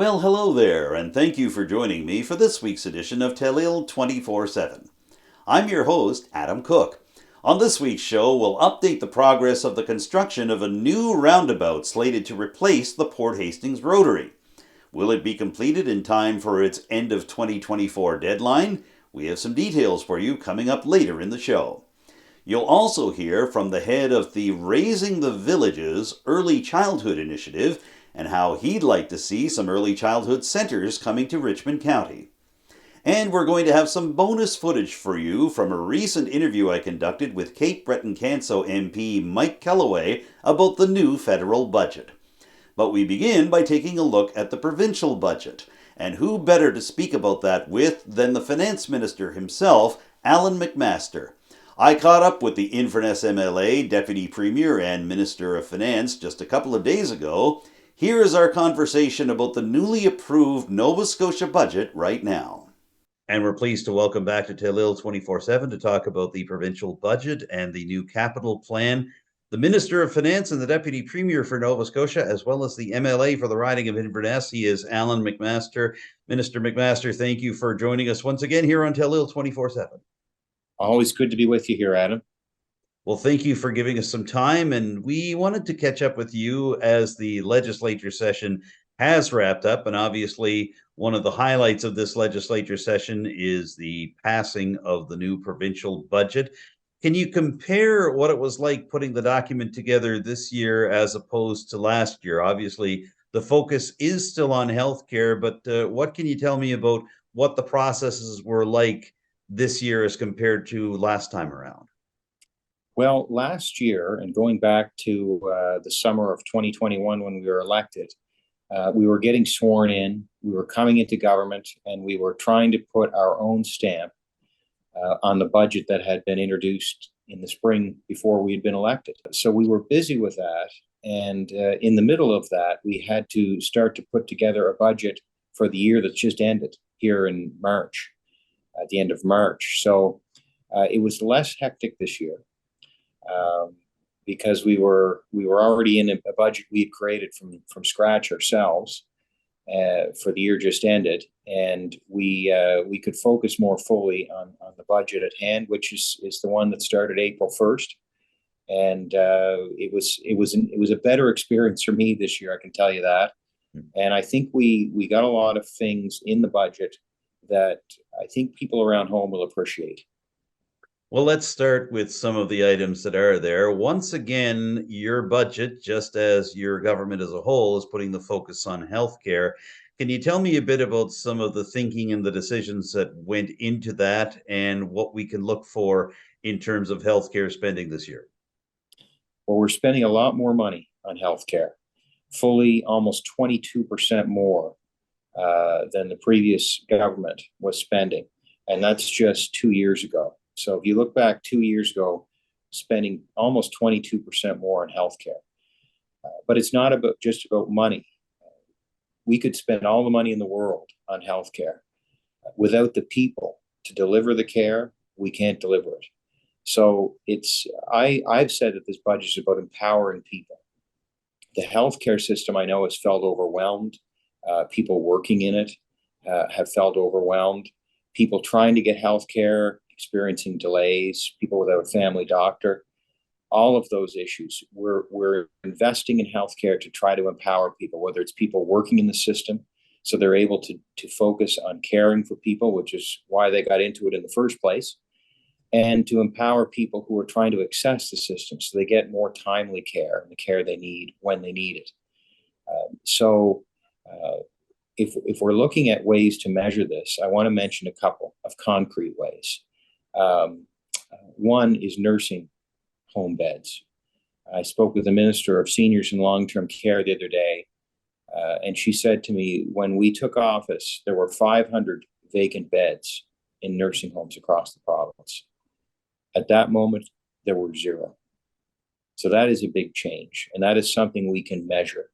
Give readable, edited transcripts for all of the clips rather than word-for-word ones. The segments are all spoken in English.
Well, hello there, and thank you for joining me for this week's edition of Telile 24/7. I'm your host, Adam Cook. On this week's show, we'll update the progress of the construction of a new roundabout slated to replace the Port Hastings Rotary. Will it be completed in time for its end of 2024 deadline? We have some details for you coming up later in the show. You'll also hear from the head of the Raising the Villages Early Childhood Initiative and how he'd like to see some early childhood centers coming to Richmond County. And we're going to have some bonus footage for you from a recent interview I conducted with Cape Breton-Canso MP Mike Kelloway about the new federal budget. But we begin by taking a look at the provincial budget. And who better to speak about that with than the finance minister himself, Allan MacMaster. I caught up with the Inverness MLA, Deputy Premier and Minister of Finance just a couple of days ago. Here is our conversation about the newly approved Nova Scotia budget right now. And we're pleased to welcome back to Telile 24/7 to talk about the provincial budget and the new capital plan. The Minister of Finance and the Deputy Premier for Nova Scotia, as well as the MLA for the riding of Inverness. He is Allan MacMaster. Minister MacMaster, thank you for joining us once again here on Telile 24/7. Always good to be with you here, Adam. Well, thank you for giving us some time, and we wanted to catch up with you as the legislature session has wrapped up, and obviously one of the highlights of this legislature session is the passing of the new provincial budget. Can you compare what it was like putting the document together this year as opposed to last year? Obviously, the focus is still on healthcare, but what can you tell me about what the processes were like this year as compared to last time around? Well, last year, and going back to the summer of 2021 when we were elected, we were getting sworn in, we were coming into government, and we were trying to put our own stamp on the budget that had been introduced in the spring before we had been elected. So we were busy with that, and in the middle of that, we had to start to put together a budget for the year that's just ended here in March, at the end of March. So it was less hectic this year. Because we were already in a budget we had created from scratch ourselves for the year just ended, and we could focus more fully on the budget at hand, which is the one that started April 1st, and it was a better experience for me this year, I can tell you that. And I think we got a lot of things in the budget that I think people around home will appreciate. Well, let's start with some of the items that are there. Once again, your budget, just as your government as a whole, is putting the focus on healthcare. Can you tell me a bit about some of the thinking and the decisions that went into that and what we can look for in terms of healthcare spending this year? Well, we're spending a lot more money on healthcare, fully almost 22% more than the previous government was spending. And that's just 2 years ago. So if you look back 2 years ago, spending almost 22% more on healthcare. But it's not just about money. We could spend all the money in the world on healthcare. Without the people to deliver the care, we can't deliver it. So I've said that this budget is about empowering people. The healthcare system, I know, has felt overwhelmed. People working in it have felt overwhelmed. People trying to get healthcare, experiencing delays, people without a family doctor, all of those issues. We're investing in healthcare to try to empower people, whether it's people working in the system, so they're able to focus on caring for people, which is why they got into it in the first place, and to empower people who are trying to access the system so they get more timely care and the care they need when they need it. If we're looking at ways to measure this, I want to mention a couple of concrete ways. One is nursing home beds. I spoke with the Minister of Seniors and Long-Term Care the other day, and she said to me, when we took office, there were 500 vacant beds in nursing homes across the province. At that moment, there were 0. So that is a big change, and that is something we can measure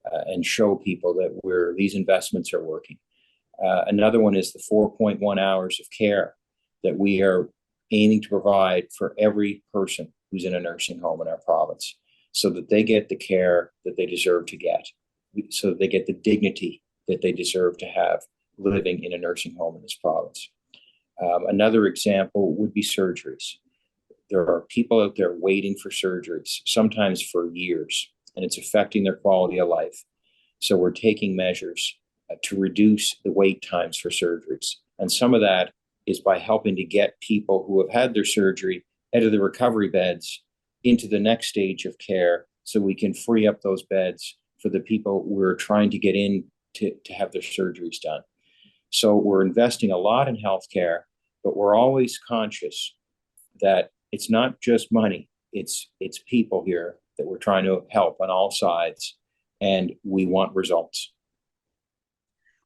and show people that these investments are working. Another one is the 4.1 hours of care that we are aiming to provide for every person who's in a nursing home in our province, so that they get the care that they deserve to get, so that they get the dignity that they deserve to have living in a nursing home in this province. Another example would be surgeries. There are people out there waiting for surgeries, sometimes for years, and it's affecting their quality of life. So we're taking measures to reduce the wait times for surgeries. And some of that is by helping to get people who have had their surgery out of the recovery beds into the next stage of care, so we can free up those beds for the people we're trying to get in to have their surgeries done. So we're investing a lot in healthcare, but we're always conscious that it's not just money, it's people here that we're trying to help on all sides, and we want results.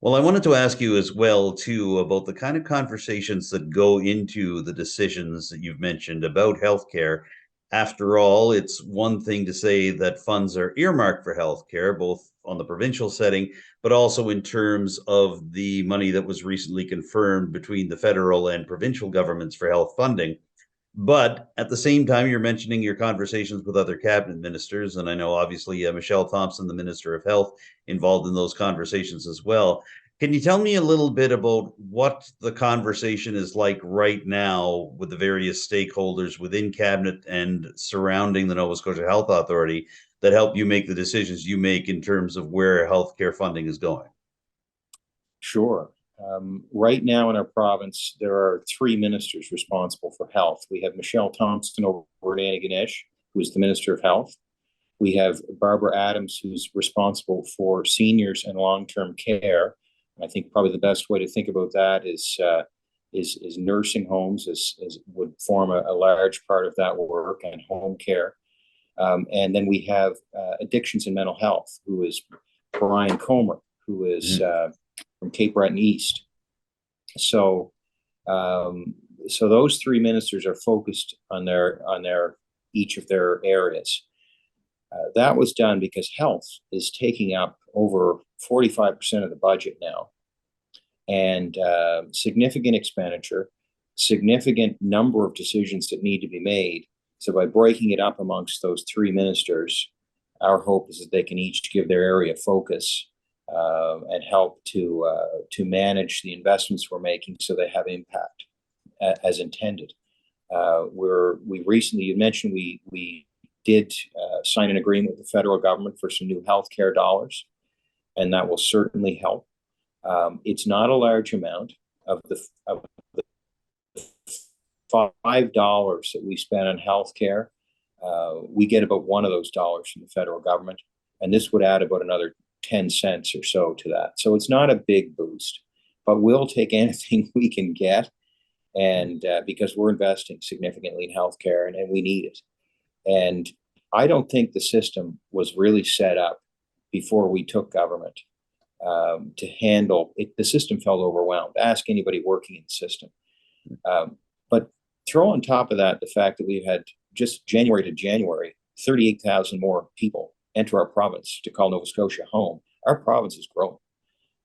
Well, I wanted to ask you as well, too, about the kind of conversations that go into the decisions that you've mentioned about healthcare. After all, it's one thing to say that funds are earmarked for healthcare, both on the provincial setting, but also in terms of the money that was recently confirmed between the federal and provincial governments for health funding. But at the same time, you're mentioning your conversations with other cabinet ministers, and I know obviously Michelle Thompson, the Minister of Health, involved in those conversations as well. Can you tell me a little bit about what the conversation is like right now with the various stakeholders within cabinet and surrounding the Nova Scotia Health Authority that help you make the decisions you make in terms of where healthcare funding is going? Sure. Right now in our province, there are three ministers responsible for health. We have Michelle Thompson over at Antigonish, who is the Minister of Health. We have Barbara Adams, who's responsible for seniors and long-term care. I think probably the best way to think about that is nursing homes would form a large part of that work, and home care. And then we have addictions and mental health, who is Brian Comer, who is from Cape Breton East. So those three ministers are focused on each of their areas. That was done because health is taking up over 45% of the budget now, and significant expenditure, significant number of decisions that need to be made. So by breaking it up amongst those three ministers, our hope is that they can each give their area focus and help to manage the investments we're making so they have impact as intended. We recently, you mentioned we did sign an agreement with the federal government for some new healthcare dollars, and that will certainly help. It's not a large amount. Of the $5 that we spend on healthcare, we get about one of those dollars from the federal government, and this would add about another 10 cents or so to that. So it's not a big boost, but we'll take anything we can get, and because we're investing significantly in healthcare, and we need it. And I don't think the system was really set up before we took government to handle it. The system felt overwhelmed. Ask anybody working in the system. But throw on top of that the fact that we've had just January to January, 38,000 more people enter our province to call Nova Scotia home. Our province is growing.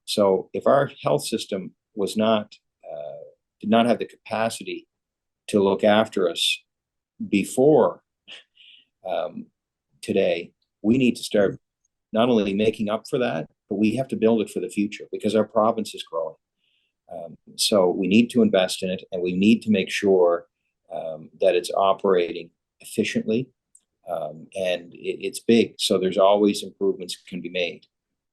So if our health system was not, did not have the capacity to look after us before today, we need to start not only making up for that, but we have to build it for the future because our province is growing. So we need to invest in it, and we need to make sure that it's operating efficiently, and it's big. So there's always improvements can be made,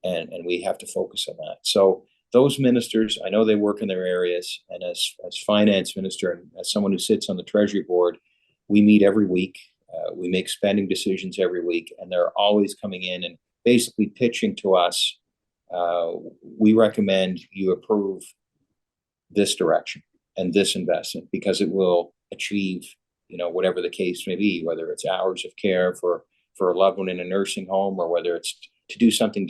and we have to focus on that. So those ministers, I know they work in their areas, and as finance minister and as someone who sits on the Treasury board, we meet every week. We make spending decisions every week, and they're always coming in and basically pitching to us. We recommend you approve this direction and this investment because it will achieve, whatever the case may be, whether it's hours of care for a loved one in a nursing home, or whether it's to do something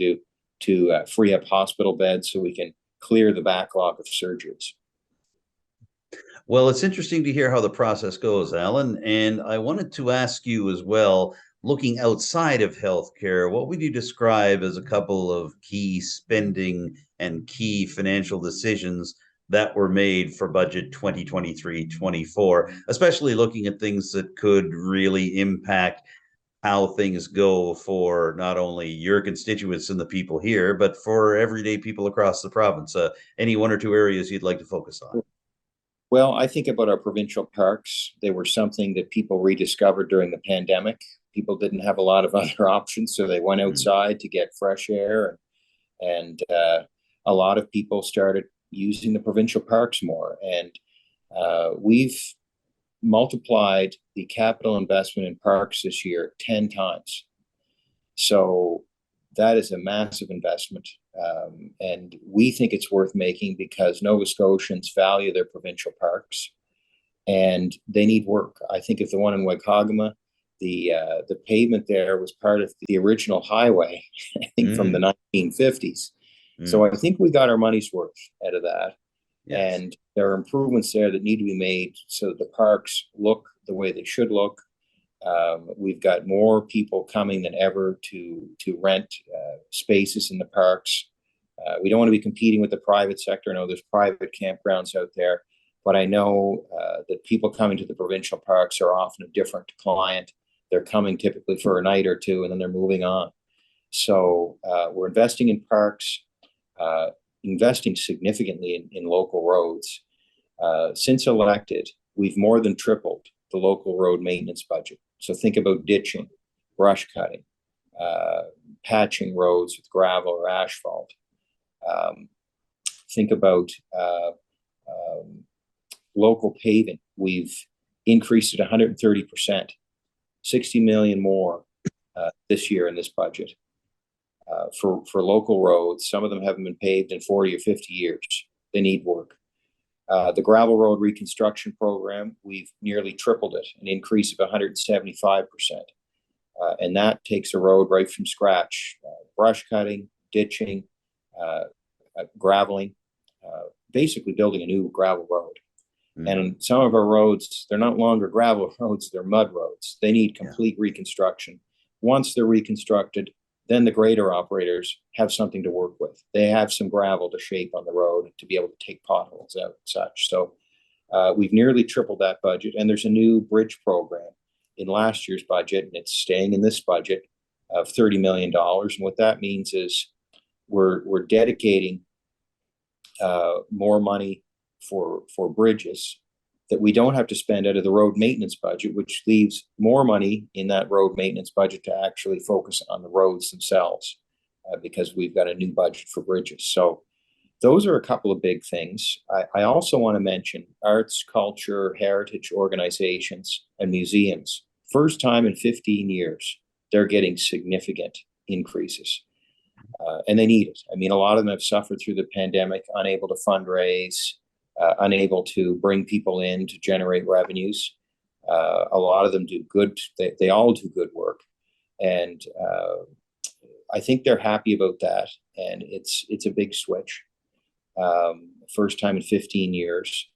to free up hospital beds so we can clear the backlog of surgeries. Well, it's interesting to hear how the process goes, Allan. And I wanted to ask you as well, looking outside of healthcare, what would you describe as a couple of key spending and key financial decisions that were made for budget 2023-24, especially looking at things that could really impact how things go for not only your constituents and the people here, but for everyday people across the province. Any one or two areas you'd like to focus on? Well, I think about our provincial parks. They were something that people rediscovered during the pandemic. People didn't have a lot of other options, so they went Mm. outside to get fresh air, and a lot of people started using the provincial parks more. And we've multiplied the capital investment in parks this year 10 times. So that is a massive investment. And we think it's worth making because Nova Scotians value their provincial parks and they need work. I think of the one in Waikagama, the pavement there was part of the original highway, I think from the Mm. 1950s. So Mm. I think we got our money's worth out of that. Yes. And there are improvements there that need to be made so that the parks look the way they should look. We've got more people coming than ever to rent spaces in the parks. We don't want to be competing with the private sector. I know there's private campgrounds out there, but I know that people coming to the provincial parks are often a different client. They're coming typically for a night or two, and then they're moving on. So we're investing in parks, investing significantly in local roads. Since elected, we've more than tripled the local road maintenance budget. So think about ditching, brush cutting, patching roads with gravel or asphalt. Think about local paving. We've increased it 130%, 60 million more this year in this budget for local roads. Some of them haven't been paved in 40 or 50 years. They need work. The gravel road reconstruction program, we've nearly tripled it, an increase of 175%. And that takes a road right from scratch, brush cutting, ditching, graveling, basically building a new gravel road. Mm. And some of our roads, they're not longer gravel roads, they're mud roads. They need complete reconstruction. Once they're reconstructed, then the grader operators have something to work with. They have some gravel to shape on the road to be able to take potholes out and such. So we've nearly tripled that budget. And there's a new bridge program in last year's budget, and it's staying in this budget of $30 million. And what that means is we're dedicating more money for bridges that we don't have to spend out of the road maintenance budget, which leaves more money in that road maintenance budget to actually focus on the roads themselves, because we've got a new budget for bridges. So those are a couple of big things. I also want to mention arts, culture, heritage organizations, and museums. First time in 15 years, they're getting significant increases. And they need it. I mean, a lot of them have suffered through the pandemic, unable to fundraise, unable to bring people in to generate revenues. A lot of them do good. They all do good work, and I think they're happy about that. And it's a big switch. First time in 15 years.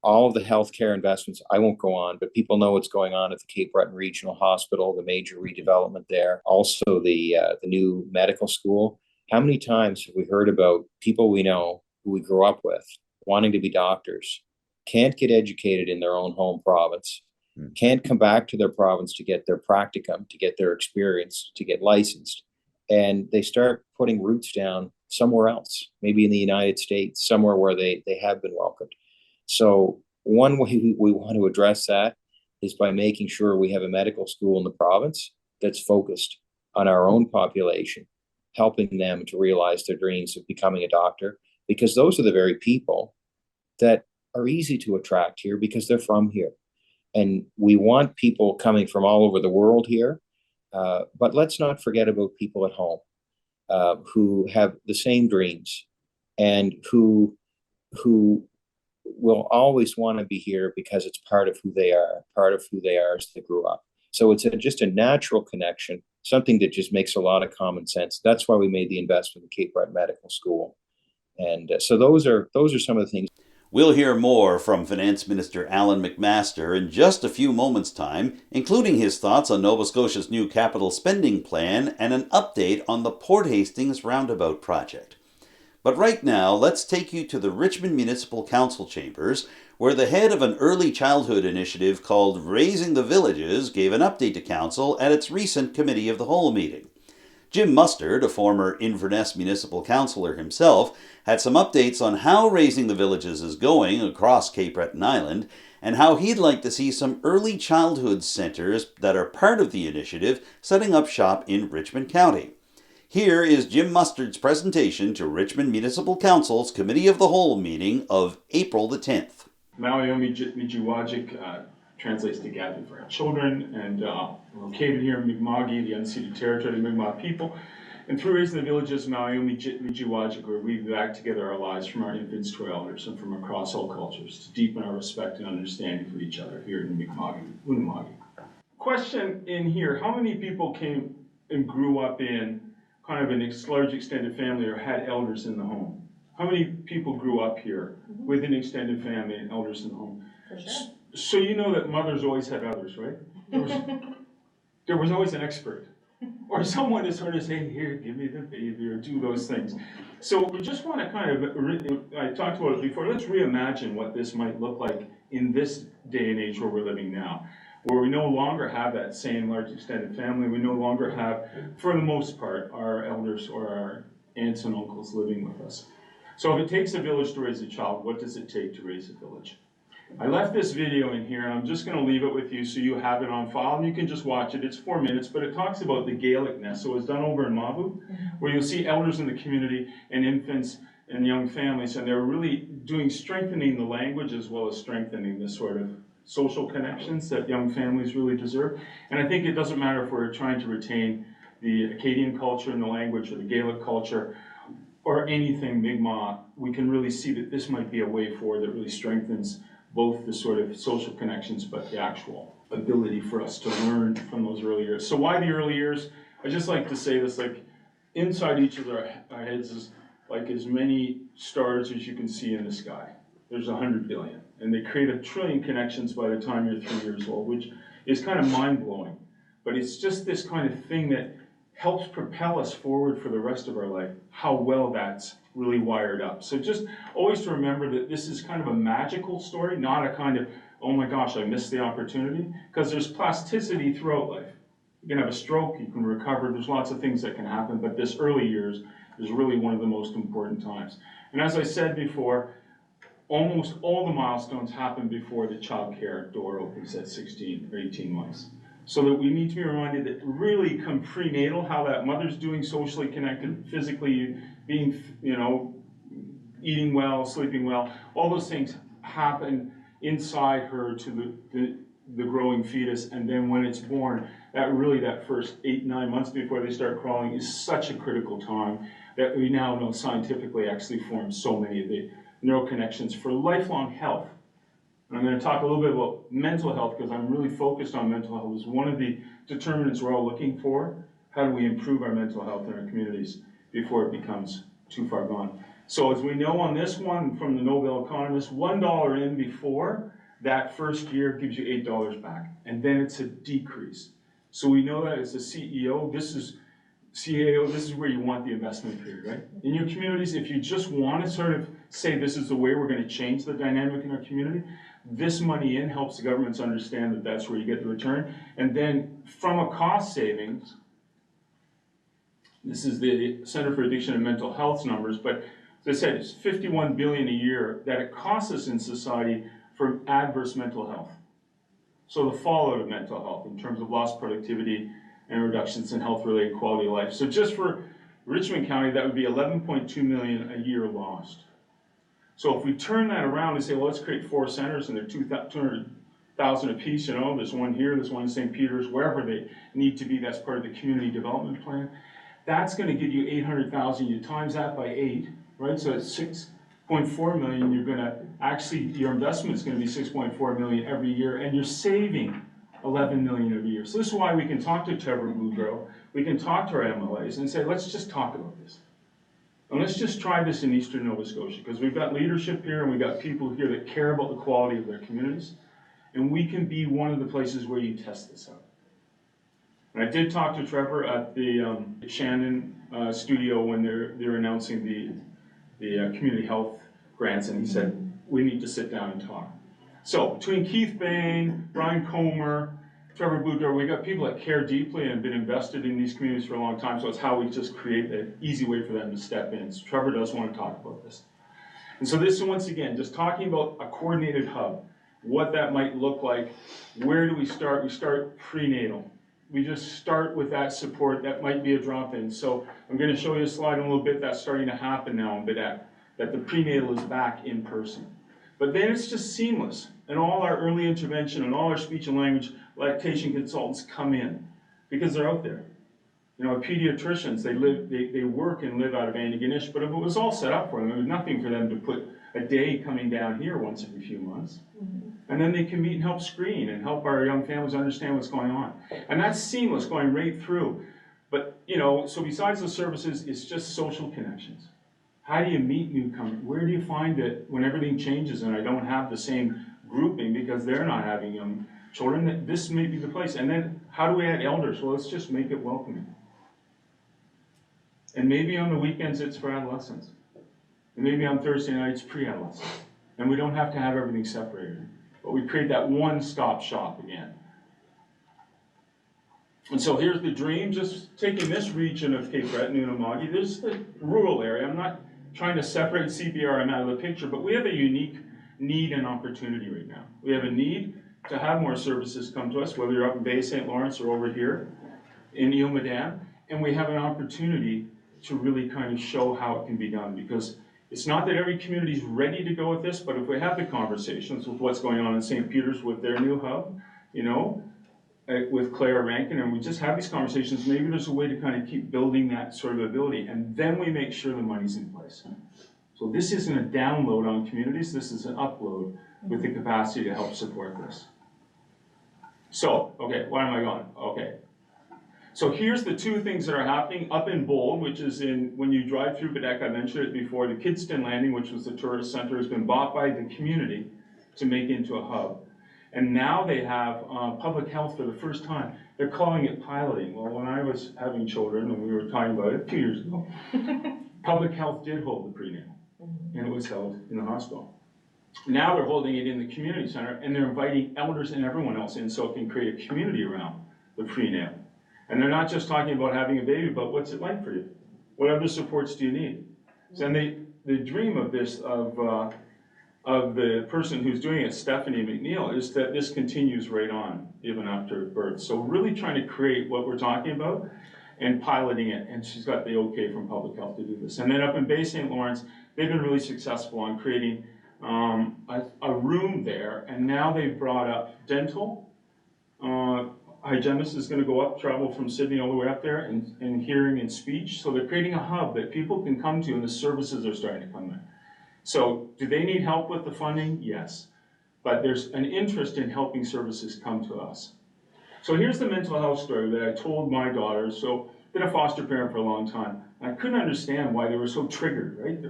All of the healthcare investments, I won't go on, but people know what's going on at the Cape Breton Regional Hospital, the major redevelopment there. Also, the new medical school. How many times have we heard about people we know who we grew up with wanting to be doctors, can't get educated in their own home province, can't come back to their province to get their practicum, to get their experience, to get licensed, and they start putting roots down somewhere else, maybe in the United States, somewhere where they have been welcomed. So one way we want to address that is by making sure we have a medical school in the province that's focused on our own population, helping them to realize their dreams of becoming a doctor, because those are the very people that are easy to attract here because they're from here. And we want people coming from all over the world here, but let's not forget about people at home who have the same dreams and who will always want to be here because it's part of who they are as they grew up. So it's just a natural connection, something that just makes a lot of common sense. That's why we made the investment in the Cape Breton Medical School. And so those are some of the things. We'll hear more from Finance Minister Allan MacMaster in just a few moments' time, including his thoughts on Nova Scotia's new capital spending plan and an update on the Port Hastings Roundabout project. But right now, let's take you to the Richmond Municipal Council chambers, where the head of an early childhood initiative called Raising the Villages gave an update to Council at its recent Committee of the Whole meeting. Jim Mustard, a former Inverness Municipal Councillor himself, had some updates on how Raising the Villages is going across Cape Breton Island and how he'd like to see some early childhood centres that are part of the initiative setting up shop in Richmond County. Here is Jim Mustard's presentation to Richmond Municipal Council's Committee of the Whole meeting of April the 10th. Maoyomi Mijiwajik translates to gathering for our children, and located here in Mi'kma'ki, the unceded territory of the Mi'kmaq people. And through Raising the Villages, Maoyomi Mijiwajik, where we weave back together our lives from our infants to our elders and from across all cultures to deepen our respect and understanding for each other here in Mi'kma'ki. Question in here, how many people came and grew up in kind of a large extended family or had elders in the home? How many people grew up here with an extended family and elders in the home? For sure. So you know that mothers always had others, right? There was always an expert. Or someone to sort of say, here, give me the baby, or do those things. So we just want to kind of, I talked about it before, let's reimagine what this might look like in this day and age where we're living now, where we no longer have that same large extended family. We no longer have, for the most part, our elders or our aunts and uncles living with us. So if it takes a village to raise a child, what does it take to raise a village? I left this video in here, and I'm just going to leave it with you so you have it on file, and you can just watch it. It's 4 minutes, but it talks about the Gaelicness. So it's done over in Mavu, where you'll see elders in the community and infants and young families, and they're really strengthening the language as well as strengthening the sort of social connections that young families really deserve. And I think it doesn't matter if we're trying to retain the Acadian culture and the language or the Gaelic culture or anything Mi'kmaq, we can really see that this might be a way forward that really strengthens both the sort of social connections, but the actual ability for us to learn from those early years. So why the early years? I just like to say this, like inside each of our heads is like as many stars as you can see in the sky. There's 100 billion, and they create 1 trillion connections by the time you're 3 years old, which is kind of mind-blowing. But it's just this kind of thing that helps propel us forward for the rest of our life, how well that's really wired up. So just always to remember that this is kind of a magical story, not a kind of, oh my gosh, I missed the opportunity, because there's plasticity throughout life. You can have a stroke, you can recover, there's lots of things that can happen, but this early years is really one of the most important times. And as I said before, almost all the milestones happen before the child care door opens at 16 or 18 months. So that we need to be reminded that really come prenatal, how that mother's doing socially connected, physically being, eating well, sleeping well, all those things happen inside her to the growing fetus. And then when it's born, that first 8-9 months before they start crawling is such a critical time that we now know scientifically actually forms so many of the neural connections for lifelong health. And I'm going to talk a little bit about mental health because I'm really focused on mental health as one of the determinants we're all looking for. How do we improve our mental health in our communities before it becomes too far gone? So as we know on this one from the Nobel economist, $1 in before that first year gives you $8 back. And then it's a decrease. So we know that as a CEO, CAO, this is where you want the investment period, right? In your communities, if you just want to sort of say this is the way we're going to change the dynamic in our community, this money in helps the governments understand that that's where you get the return. And then from a cost savings, this is the Center for Addiction and Mental Health numbers, but as I said, it's $51 billion a year that it costs us in society for adverse mental health. So the fallout of mental health in terms of lost productivity and reductions in health-related quality of life. So just for Richmond County, that would be 11.2 million a year lost. So if we turn that around and say, well, let's create 4 centers and they're 200,000 apiece, there's one here, there's one in St. Peter's, wherever they need to be, that's part of the community development plan. That's going to give you 800,000, you times that by 8, right? So it's 6.4 million, your investment is going to be 6.4 million every year, and you're saving 11 million every year. So this is why we can talk to Trevor Boudreau, we can talk to our MLAs and say, let's just talk about this. And let's just try this in Eastern Nova Scotia, because we've got leadership here and we've got people here that care about the quality of their communities. And we can be one of the places where you test this out. And I did talk to Trevor at the Shannon studio when they're announcing the community health grants, and he said, we need to sit down and talk. So between Keith Bain, Brian Comer, Trevor Bluedor, we got people that care deeply and have been invested in these communities for a long time, so it's how we just create an easy way for them to step in. So Trevor does want to talk about this. And so this, once again, just talking about a coordinated hub, what that might look like. Where do we start? We start prenatal. We just start with that support. That might be a drop-in. So I'm going to show you a slide in a little bit that's starting to happen now in Bedeck, that the prenatal is back in person. But then it's just seamless. And all our early intervention and all our speech and language lactation consultants come in because they're out there. You know, pediatricians, they work and live out of Antigonish, but if it was all set up for them, there was nothing for them to put a day coming down here once every few months. And then they can meet and help screen and help our young families understand what's going on. And that's seamless, going right through. But, you know, so besides the services, it's just social connections. How do you meet newcomers? Where do you find that when everything changes and I don't have the same grouping because they're not having young children, that this may be the place? And then how do we add elders? Well, let's just make it welcoming. And maybe on the weekends it's for adolescents. And maybe on Thursday nights, pre-adolescents. And we don't have to have everything separated. But we create that one-stop shop again. And so here's the dream, just taking this region of Cape Breton, Unama'ki. This is the rural area. I'm not trying to separate CBRM out of the picture, but we have a unique need and opportunity right now. We have a need to have more services come to us, whether you're up in Bay St. Lawrence or over here in Ile-Madame, and we have an opportunity to really kind of show how it can be done, because it's not that every community is ready to go with this, but if we have the conversations with what's going on in St. Peter's with their new hub, you know, with Claire Rankin, and we just have these conversations, maybe there's a way to kind of keep building that sort of ability, and then we make sure the money's in place. So this isn't a download on communities, this is an upload with the capacity to help support this. So, okay, why am I going? Okay. So here's the two things that are happening up in bold, which is in, when you drive through Bedeck, I mentioned it before, the Kidston Landing, which was the tourist center, has been bought by the community to make into a hub. And now they have public health for the first time. They're calling it piloting. Well, when I was having children, and we were talking about it 2 years ago, public health did hold the prenatal, and it was held in the hospital. Now they're holding it in the community center, and they're inviting elders and everyone else in so it can create a community around the prenatal. And they're not just talking about having a baby, but what's it like for you? What other supports do you need? So, and the dream of this, of the person who's doing it, Stephanie McNeil, is that this continues right on, even after birth. So really trying to create what we're talking about and piloting it. And she's got the okay from public health to do this. And then up in Bay St. Lawrence, they've been really successful on creating a room there. And now they've brought up dental. Hygienist is going to go up, travel from Sydney all the way up there, and hearing and speech. So they're creating a hub that people can come to, and the services are starting to come there. So do they need help with the funding? Yes. But there's an interest in helping services come to us. So here's the mental health story that I told my daughters. So I've been a foster parent for a long time. And I couldn't understand why they were so triggered, right?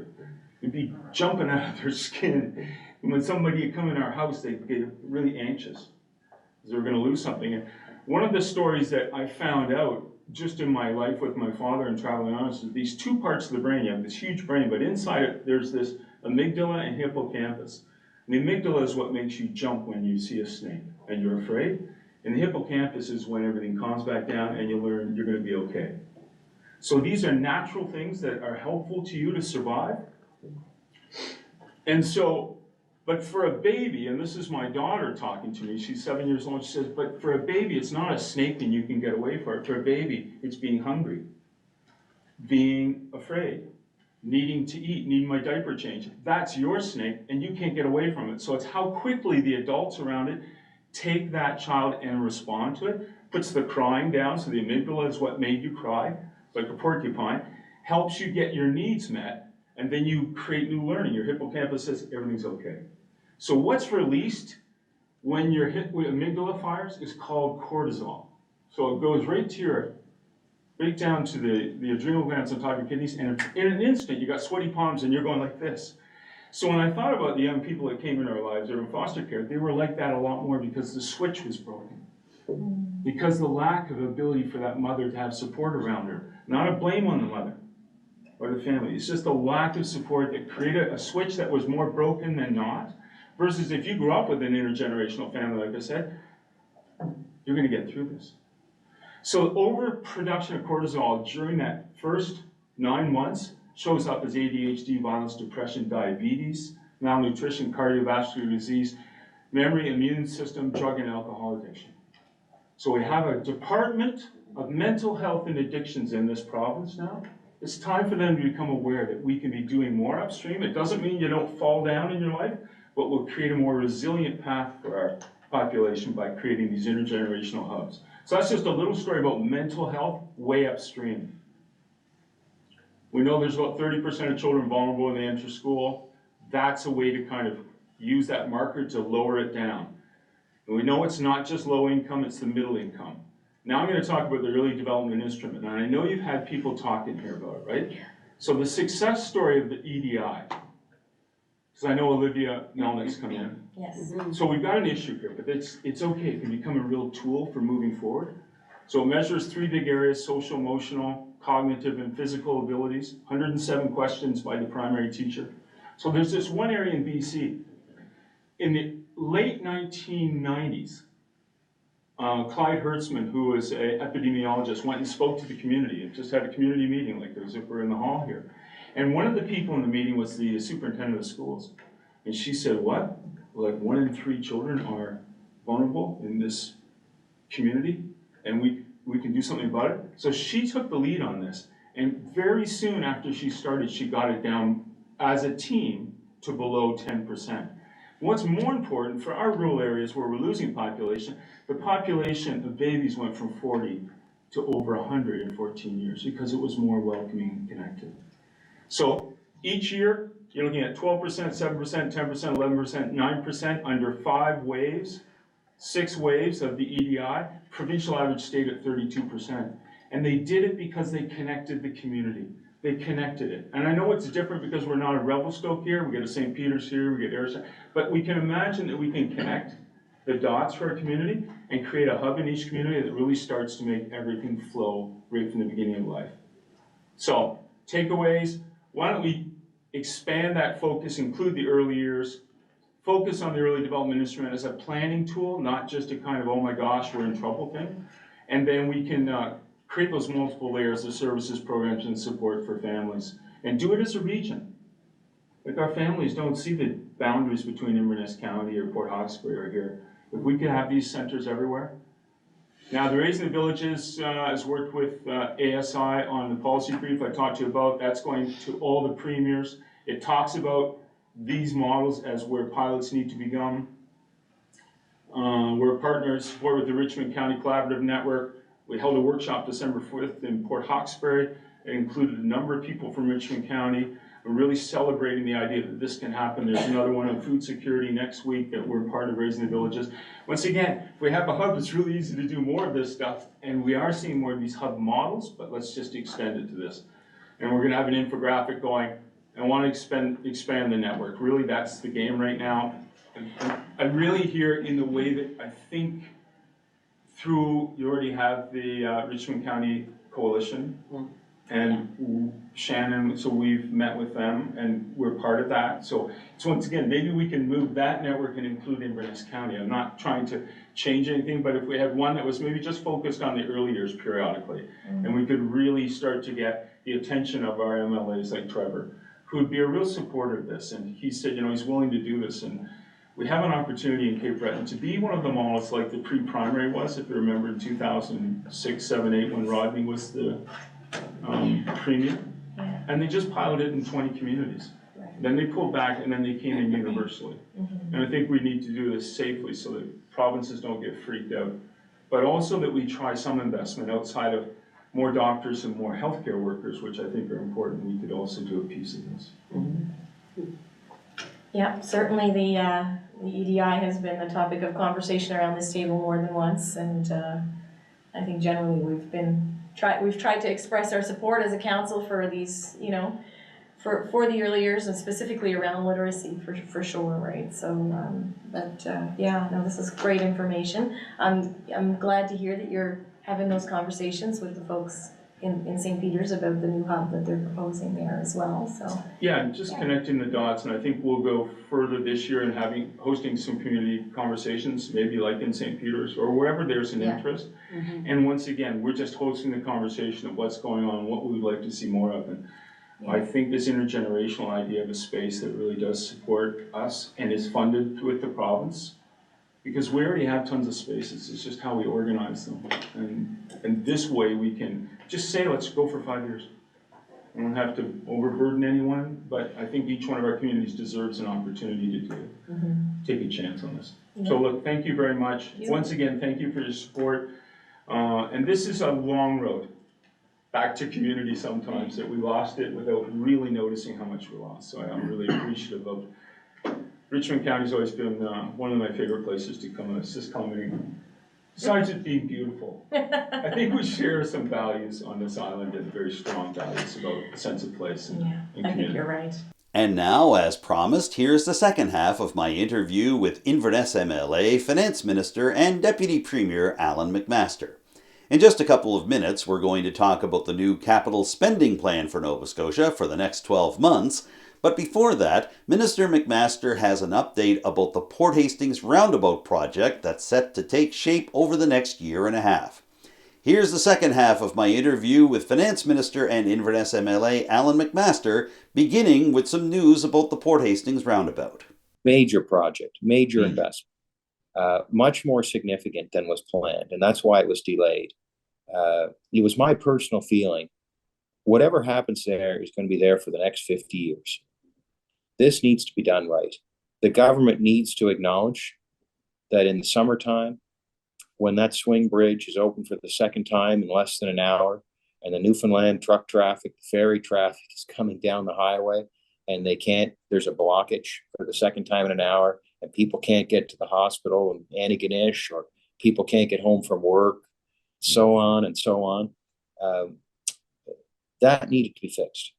They'd be jumping out of their skin. And when somebody would come in our house, they'd get really anxious because they were going to lose something. And one of the stories that I found out just in my life with my father and traveling on is these two parts of the brain. You have this huge brain, but inside it, there's this amygdala and hippocampus. And the amygdala is what makes you jump when you see a snake and you're afraid. And the hippocampus is when everything calms back down and you learn you're going to be okay. So these are natural things that are helpful to you to survive. And so, but for a baby, and this is my daughter talking to me, she's 7 years old, she says, but for a baby, it's not a snake and you can get away from it. For a baby, it's being hungry, being afraid, needing to eat, needing my diaper change. That's your snake, and you can't get away from it. So it's how quickly the adults around it take that child and respond to it, puts the crying down, so the amygdala is what made you cry, like a porcupine, helps you get your needs met, and then you create new learning. Your hippocampus says everything's okay. So what's released when your amygdala fires is called cortisol. So it goes right down to the adrenal glands on top of your kidneys, and in an instant you got sweaty palms and you're going like this. So when I thought about the young people that came in our lives that were in foster care, they were like that a lot more because the switch was broken. Because the lack of ability for that mother to have support around her. Not a blame on the mother or the family. It's just a lack of support that created a switch that was more broken than not, Versus if you grew up with an intergenerational family, like I said, you're gonna get through this. So overproduction of cortisol during that first 9 months shows up as ADHD, violence, depression, diabetes, malnutrition, cardiovascular disease, memory, immune system, drug and alcohol addiction. So we have a Department of Mental Health and Addictions in this province now. It's time for them to become aware that we can be doing more upstream. It doesn't mean you don't fall down in your life, but we'll create a more resilient path for our population by creating these intergenerational hubs. So that's just a little story about mental health way upstream. We know there's about 30% of children vulnerable when they enter school. That's a way to kind of use that marker to lower it down. And we know it's not just low income, it's the middle income. Now I'm going to talk about the early development instrument. And I know you've had people talking here about it, right? Yeah. So the success story of the EDI, because I know Olivia Melnick's come in. Yes. So we've got an issue here, but it's okay. It can become a real tool for moving forward. So it measures 3 big areas: social, emotional, cognitive, and physical abilities. 107 questions by the primary teacher. So there's this one area in BC. In the late 1990s, Clyde Hertzman, who was an epidemiologist, went and spoke to the community and just had a community meeting like as if we're in the hall here. And one of the people in the meeting was the superintendent of schools. And she said, what? Like 1 in 3 children are vulnerable in this community, and we can do something about it. So she took the lead on this, and very soon after she started, she got it down as a team to below 10%. What's more important, for our rural areas where we're losing population, the population of babies went from 40 to over 100 in 14 years because it was more welcoming and connected. So each year, you're looking at 12%, 7%, 10%, 11%, 9% under 5 waves, 6 waves of the EDI. Provincial average stayed at 32%. And they did it because they connected the community. They connected it. And I know it's different because we're not a Revelstoke here, we get a St. Peter's here, we get Ayrshire, but we can imagine that we can connect the dots for our community and create a hub in each community that really starts to make everything flow right from the beginning of life. So, takeaways, why don't we expand that focus, include the early years, focus on the early development instrument as a planning tool, not just a kind of, oh my gosh, we're in trouble thing. And then we can create those multiple layers of services, programs, and support for families. And do it as a region. Like our families don't see the boundaries between Inverness County or Port Hawkesbury or here. If we could have these centers everywhere. Now, the Raising the Villages has worked with ASI on the policy brief I talked to you about. That's going to all the premiers. It talks about these models as where pilots need to become. We're partners support with the Richmond County Collaborative Network. We held a workshop December 4th in Port Hawkesbury. It included a number of people from Richmond County. We're really celebrating the idea that this can happen. There's another one on food security next week that we're part of Raising the Villages. Once again, if we have a hub, it's really easy to do more of this stuff, and we are seeing more of these hub models, but let's just extend it to this. And we're gonna have an infographic going. I wanna expand the network. Really, that's the game right now. And I really hear in the way that I think through, you already have the Richmond County Coalition, and Shannon, so we've met with them and we're part of that. So once again, maybe we can move that network and include Inverness County. I'm not trying to change anything, but if we had one that was maybe just focused on the early years periodically, and we could really start to get the attention of our MLAs like Trevor, who would be a real supporter of this. And he said, you know, he's willing to do this. And we have an opportunity in Cape Breton to be one of the models like the pre-primary was, if you remember in 2006, 7, 8, when Rodney was the premier. Yeah. And they just piloted in 20 communities. Right. Then they pulled back and then they came in universally. And I think we need to do this safely so that provinces don't get freaked out. But also that we try some investment outside of more doctors and more healthcare workers, which I think are important. We could also do a piece of this. Yeah, certainly the EDI has been a topic of conversation around this table more than once, and I think generally we've tried to express our support as a council for these, you know, for the early years and specifically around literacy for sure, right? So, yeah, no, this is great information. I'm glad to hear that you're having those conversations with the folks in St. Peter's about the new hub that they're proposing there as well, so. Yeah, and just connecting the dots, and I think we'll go further this year in hosting some community conversations, maybe like in St. Peter's or wherever there's an interest. And once again, we're just hosting the conversation of what's going on, what we would like to see more of. And I think this intergenerational idea of a space that really does support us and is funded with the province, because we already have tons of spaces, it's just how we organize them. And this way we can just say, let's go for 5 years. We don't have to overburden anyone, but I think each one of our communities deserves an opportunity to take a chance on this. So look, thank you very much. Once again, thank you for your support. And this is a long road back to community sometimes, that we lost it without really noticing how much we lost. So I'm really appreciative of Richmond County's always been one of my favorite places to come and assist commenting. Besides it being beautiful, I think we share some values on this island, and very strong values about a sense of place and I think you're right. And now, as promised, here's the second half of my interview with Inverness MLA, Finance Minister and Deputy Premier Allan MacMaster. In just a couple of minutes, we're going to talk about the new capital spending plan for Nova Scotia for the next 12 months. But before that, Minister MacMaster has an update about the Port Hastings Roundabout project that's set to take shape over the next year and a half. Here's the second half of my interview with Finance Minister and Inverness MLA Allan MacMaster, beginning with some news about the Port Hastings Roundabout. Major project, major investment, much more significant than was planned, and that's why it was delayed. It was my personal feeling, whatever happens there is going to be there for the next 50 years. This needs to be done right. The government needs to acknowledge that in the summertime, when that swing bridge is open for the second time in less than an hour, and the Newfoundland truck traffic, ferry traffic is coming down the highway, and there's a blockage for the second time in an hour, and people can't get to the hospital in Antigonish, or people can't get home from work, so on and so on. That needed to be fixed.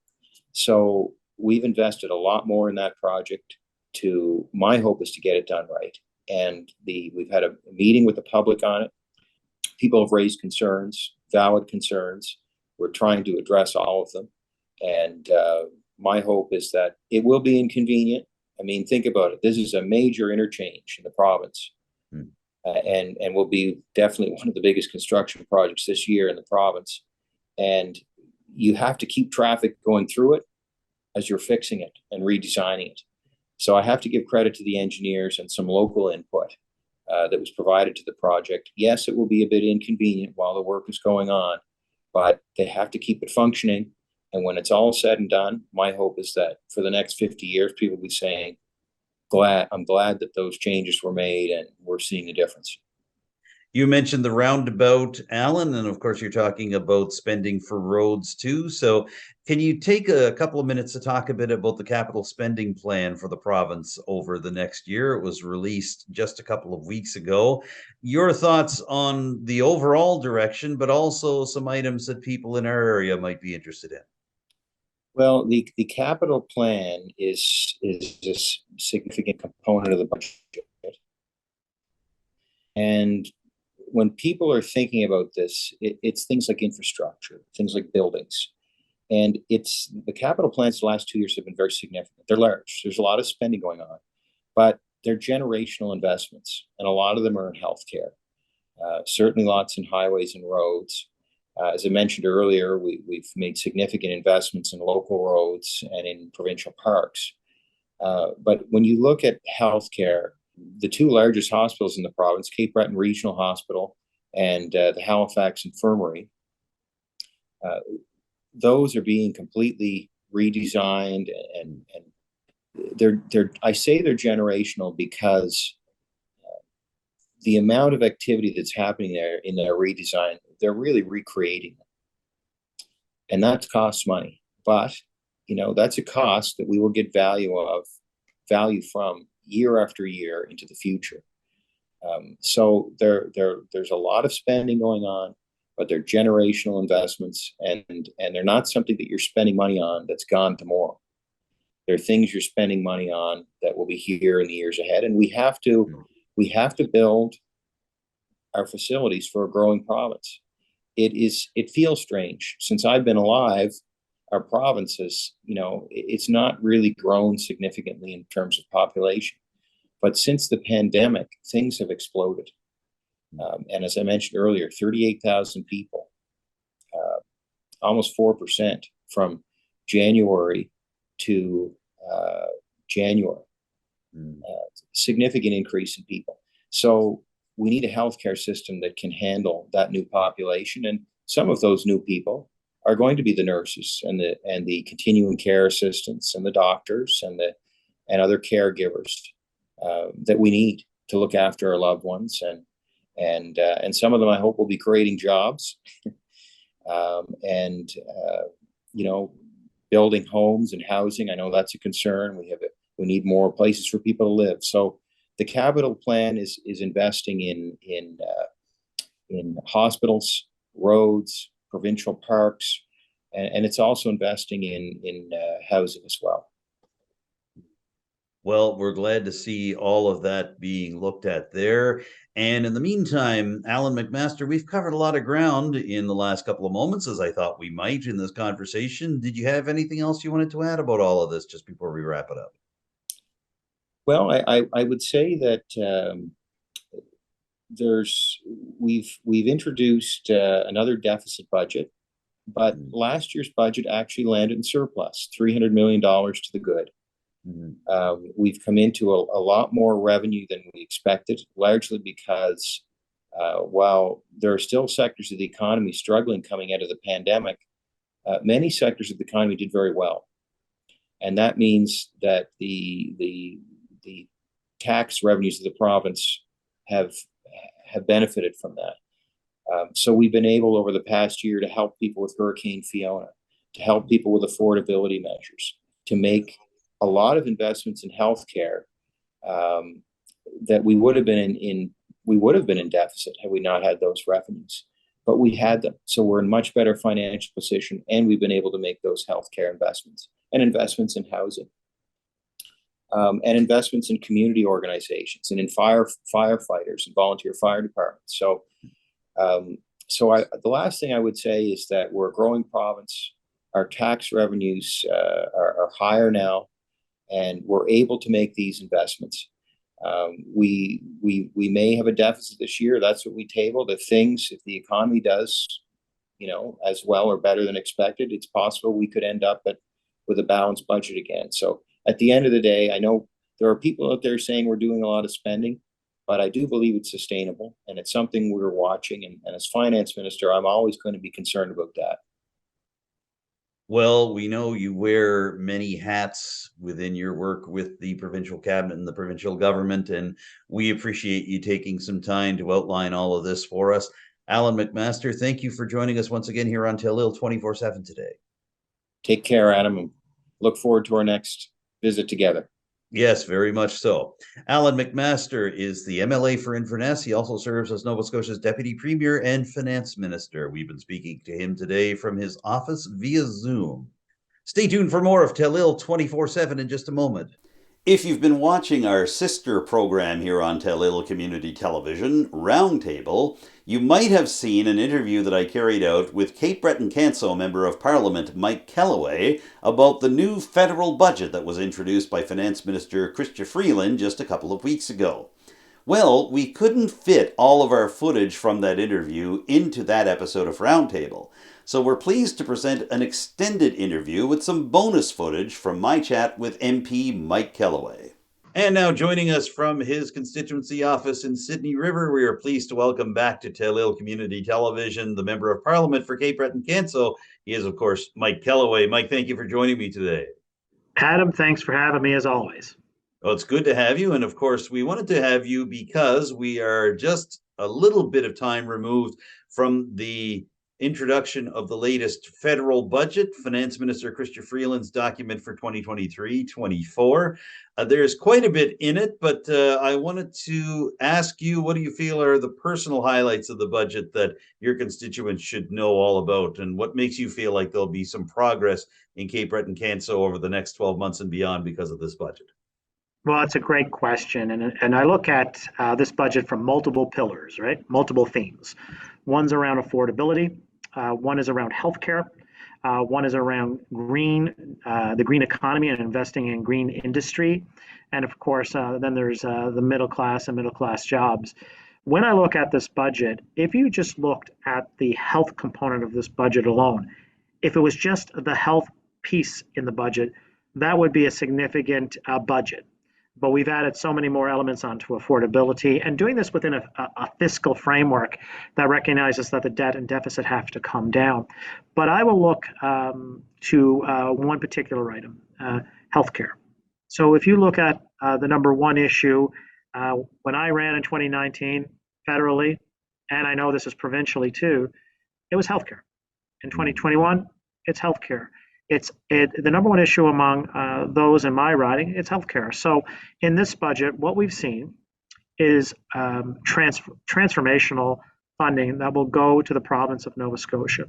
So we've invested a lot more in that project. My hope is to get it done right. And we've had a meeting with the public on it. People have raised concerns, valid concerns. We're trying to address all of them. And my hope is that it will be inconvenient. I mean, think about it. This is a major interchange in the province. And will be definitely one of the biggest construction projects this year in the province. And you have to keep traffic going through it as you're fixing it and redesigning it. So I have to give credit to the engineers and some local input that was provided to the project. Yes, it will be a bit inconvenient while the work is going on, but they have to keep it functioning. And when it's all said and done, my hope is that for the next 50 years, people will be saying, I'm glad that those changes were made and we're seeing a difference. You mentioned the roundabout, Allan, and of course you're talking about spending for roads too. So can you take a couple of minutes to talk a bit about the capital spending plan for the province over the next year? It was released just a couple of weeks ago. Your thoughts on the overall direction, but also some items that people in our area might be interested in. Well, the capital plan is a significant component of the budget. And when people are thinking about this, it's things like infrastructure, things like buildings. And the capital plans the last 2 years have been very significant. They're large. There's a lot of spending going on, but they're generational investments. And a lot of them are in healthcare, certainly lots in highways and roads. As I mentioned earlier, we've made significant investments in local roads and in provincial parks. But when you look at healthcare, the two largest hospitals in the province, Cape Breton Regional Hospital and the Halifax Infirmary, those are being completely redesigned, and I say they're generational because the amount of activity that's happening there in their redesign, they're really recreating them. And that costs money. But, that's a cost that we will get value from year after year into the future. So there's a lot of spending going on, but they're generational investments, and they're not something that you're spending money on that's gone tomorrow. They're things you're spending money on that will be here in the years ahead. And we have to build our facilities for a growing province. it feels strange. Since I've been alive, our provinces, it's not really grown significantly in terms of population. But since the pandemic, things have exploded. And as I mentioned earlier, 38,000 people, almost 4% from January to January. Significant increase in people. So we need a healthcare system that can handle that new population. And some of those new people are going to be the nurses and the continuing care assistants and the doctors and other caregivers that we need to look after our loved ones. And some of them, I hope, will be creating jobs building homes and housing. I know that's a concern. We need more places for people to live. So the capital plan is investing in hospitals, roads, provincial parks, and it's also investing in housing as well. Well, we're glad to see all of that being looked at there. And in the meantime, Allan MacMaster, we've covered a lot of ground in the last couple of moments, as I thought we might in this conversation. Did you have anything else you wanted to add about all of this just before we wrap it up? Well, I would say that we've introduced another deficit budget, but last year's budget actually landed in surplus, $300 million to the good. We've come into a lot more revenue than we expected, largely because while there are still sectors of the economy struggling coming out of the pandemic, many sectors of the economy did very well. And that means that the tax revenues of the province have benefited from that. So we've been able over the past year to help people with Hurricane Fiona, to help people with affordability measures, to make a lot of investments in healthcare that we would have been in deficit had we not had those revenues. But we had them, so we're in much better financial position, and we've been able to make those healthcare investments and investments in housing. And investments in community organizations and in firefighters and volunteer fire departments. So the last thing I would say is that we're a growing province. Our tax revenues are higher now, and we're able to make these investments. We may have a deficit this year. That's what we tabled. If the economy does, as well or better than expected, it's possible we could end up with a balanced budget again. So at the end of the day, I know there are people out there saying we're doing a lot of spending, but I do believe it's sustainable, and it's something we're watching. And as finance minister, I'm always going to be concerned about that. Well, we know you wear many hats within your work with the provincial cabinet and the provincial government, and we appreciate you taking some time to outline all of this for us. Allan MacMaster, thank you for joining us once again here on Telile 24/7 today. Take care, Adam, and look forward to our next visit together. Yes, very much so. Allan MacMaster is the MLA for Inverness. He also serves as Nova Scotia's Deputy Premier and Finance Minister. We've been speaking to him today from his office via Zoom. Stay tuned for more of Telile 24/7 in just a moment. If you've been watching our sister program here on Telile Community Television, Roundtable, you might have seen an interview that I carried out with Cape Breton-Canso Member of Parliament Mike Kelloway about the new federal budget that was introduced by Finance Minister Chrystia Freeland just a couple of weeks ago. Well, we couldn't fit all of our footage from that interview into that episode of Roundtable, so we're pleased to present an extended interview with some bonus footage from my chat with MP Mike Kelloway. And now joining us from his constituency office in Sydney River, we are pleased to welcome back to Telile Community Television the Member of Parliament for Cape Breton-Canso. He is, of course, Mike Kelloway. Mike, thank you for joining me today. Adam, thanks for having me as always. Well, it's good to have you. And of course, we wanted to have you because we are just a little bit of time removed from the introduction of the latest federal budget, Finance Minister Chrystia Freeland's document for 2023-24. There's quite a bit in it, but I wanted to ask you, what do you feel are the personal highlights of the budget that your constituents should know all about, and what makes you feel like there'll be some progress in Cape Breton-Canso over the next 12 months and beyond because of this budget? Well, it's a great question. And I look at this budget from multiple pillars, right? Multiple themes. One's around affordability, one is around healthcare, one is around the green economy and investing in green industry. And of course, then there's the middle class and middle class jobs. When I look at this budget, if you just looked at the health component of this budget alone, if it was just the health piece in the budget, that would be a significant budget. But we've added so many more elements onto affordability and doing this within a fiscal framework that recognizes that the debt and deficit have to come down. But I will look to one particular item, healthcare. So if you look at the number one issue, when I ran in 2019 federally, and I know this is provincially too, it was healthcare. In 2021, it's healthcare. The number one issue among those in my riding, it's healthcare. So in this budget, what we've seen is transformational funding that will go to the province of Nova Scotia.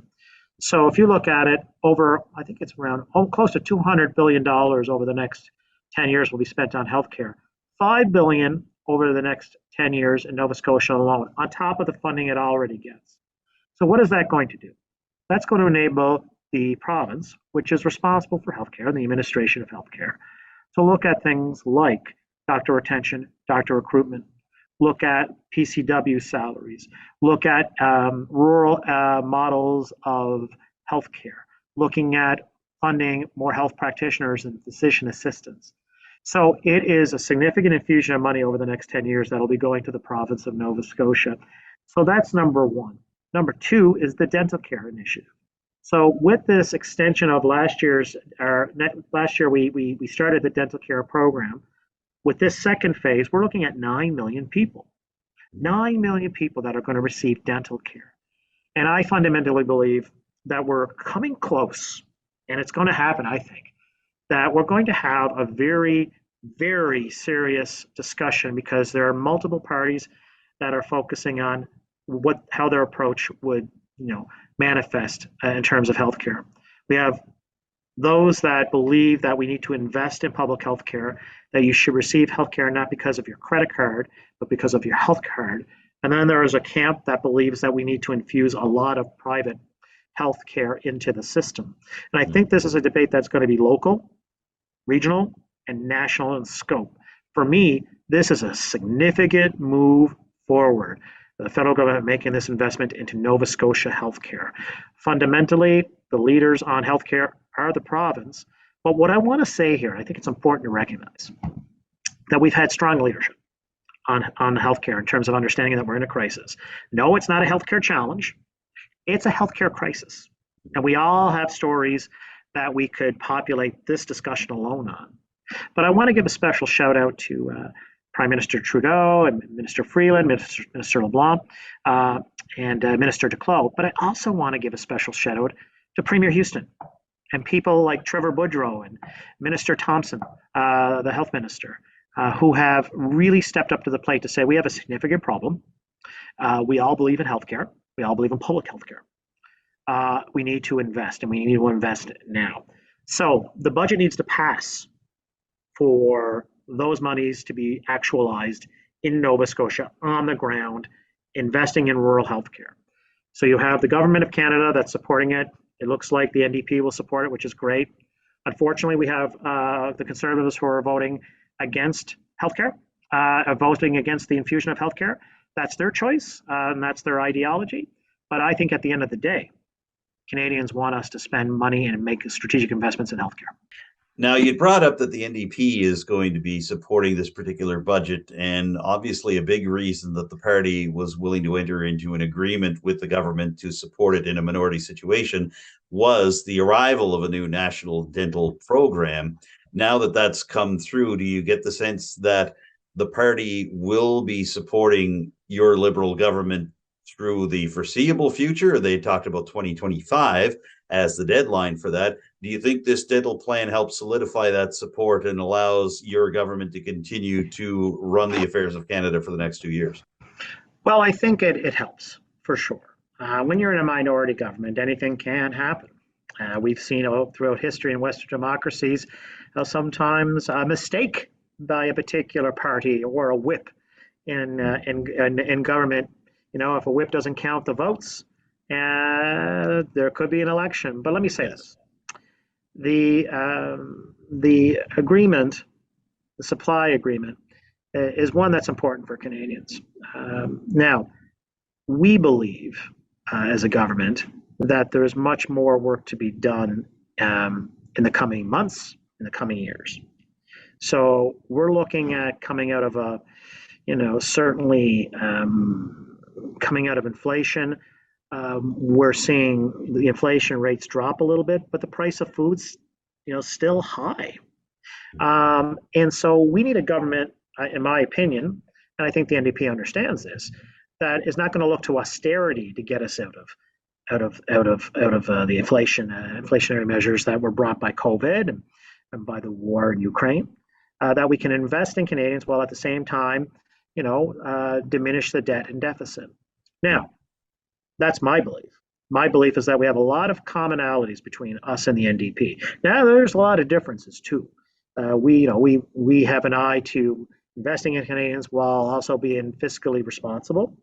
So if you look at it over, I think it's around close to $200 billion over the next 10 years will be spent on healthcare. $5 billion over the next 10 years in Nova Scotia alone, on top of the funding it already gets. So what is that going to do? That's going to enable the province, which is responsible for healthcare and the administration of healthcare, to look at things like doctor retention, doctor recruitment, look at PCW salaries, look at rural models of healthcare, looking at funding more health practitioners and physician assistants. So it is a significant infusion of money over the next 10 years that will be going to the province of Nova Scotia. So that's number one. Number two is the dental care initiative. So with this extension of last year we started the dental care program. With this second phase, we're looking at 9 million people. 9 million people that are going to receive dental care. And I fundamentally believe that we're coming close, and it's going to happen, I think, that we're going to have a very, very serious discussion because there are multiple parties that are focusing on how their approach would, manifest in terms of healthcare. We have those that believe that we need to invest in public health care, that you should receive health care not because of your credit card, but because of your health card. And then there is a camp that believes that we need to infuse a lot of private health care into the system. And I think this is a debate that's going to be local, regional, and national in scope. For me, this is a significant move forward. The federal government making this investment into Nova Scotia healthcare. Fundamentally, the leaders on healthcare are the province. But what I want to say here, I think it's important to recognize that we've had strong leadership on healthcare in terms of understanding that we're in a crisis. No, it's not a healthcare challenge. It's a healthcare crisis. And we all have stories that we could populate this discussion alone on. But I want to give a special shout out to Prime Minister Trudeau and Minister Freeland, Minister LeBlanc, and Minister Duclos. But I also want to give a special shout out to Premier Houston and people like Trevor Boudreau and Minister Thompson, the health minister, who have really stepped up to the plate to say we have a significant problem. We all believe in healthcare. We all believe in public healthcare. We need to invest, and we need to invest now. So the budget needs to pass for those monies to be actualized in Nova Scotia on the ground, investing in rural healthcare. So you have the government of Canada that's supporting it. It looks like the NDP will support it, which is great. Unfortunately, we have the Conservatives who are voting against healthcare, voting against the infusion of healthcare. That's their choice, and that's their ideology. But I think at the end of the day, Canadians want us to spend money and make strategic investments in healthcare. Now, you brought up that the NDP is going to be supporting this particular budget, and obviously a big reason that the party was willing to enter into an agreement with the government to support it in a minority situation was the arrival of a new national dental program. Now that that's come through, do you get the sense that the party will be supporting your Liberal government through the foreseeable future? They talked about 2025 as the deadline for that. Do you think this dental plan helps solidify that support and allows your government to continue to run the affairs of Canada for the next 2 years? Well, I think it helps, for sure. When you're in a minority government, anything can happen. We've seen throughout history in Western democracies how sometimes a mistake by a particular party or a whip in government if a whip doesn't count the votes, there could be an election. But let me say this: the agreement, the supply agreement, is one that's important for Canadians. Now, we believe as a government that there is much more work to be done in the coming months, in the coming years. So we're looking at coming out of certainly coming out of inflation. We're seeing the inflation rates drop a little bit, but the price of food's, still high. And so we need a government, in my opinion, and I think the NDP understands this, that is not going to look to austerity to get us out of the inflationary measures that were brought by COVID and by the war in Ukraine. That we can invest in Canadians while at the same time, diminish the debt and deficit. Now, that's my belief. My belief is that we have a lot of commonalities between us and the NDP. Now, there's a lot of differences too. We have an eye to investing in Canadians while also being fiscally responsible,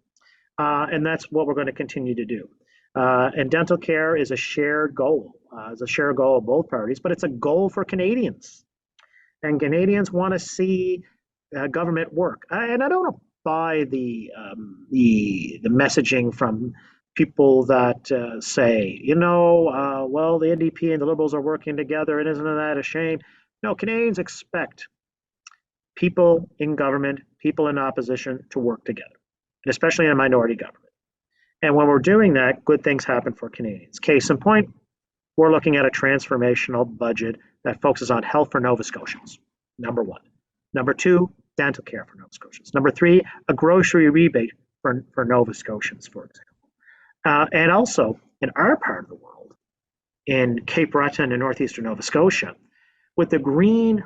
and that's what we're going to continue to do. And dental care is a shared goal. It's a shared goal of both parties, but it's a goal for Canadians. And Canadians want to see government work. And I don't buy the messaging from people that say, well, the NDP and the Liberals are working together, and isn't that a shame? No, Canadians expect people in government, people in opposition to work together, and especially in a minority government. And when we're doing that, good things happen for Canadians. Case in point, we're looking at a transformational budget that focuses on health for Nova Scotians, number one. Number two, dental care for Nova Scotians. Number three, a grocery rebate for Nova Scotians, for example. And also, in our part of the world, in Cape Breton and northeastern Nova Scotia, with the green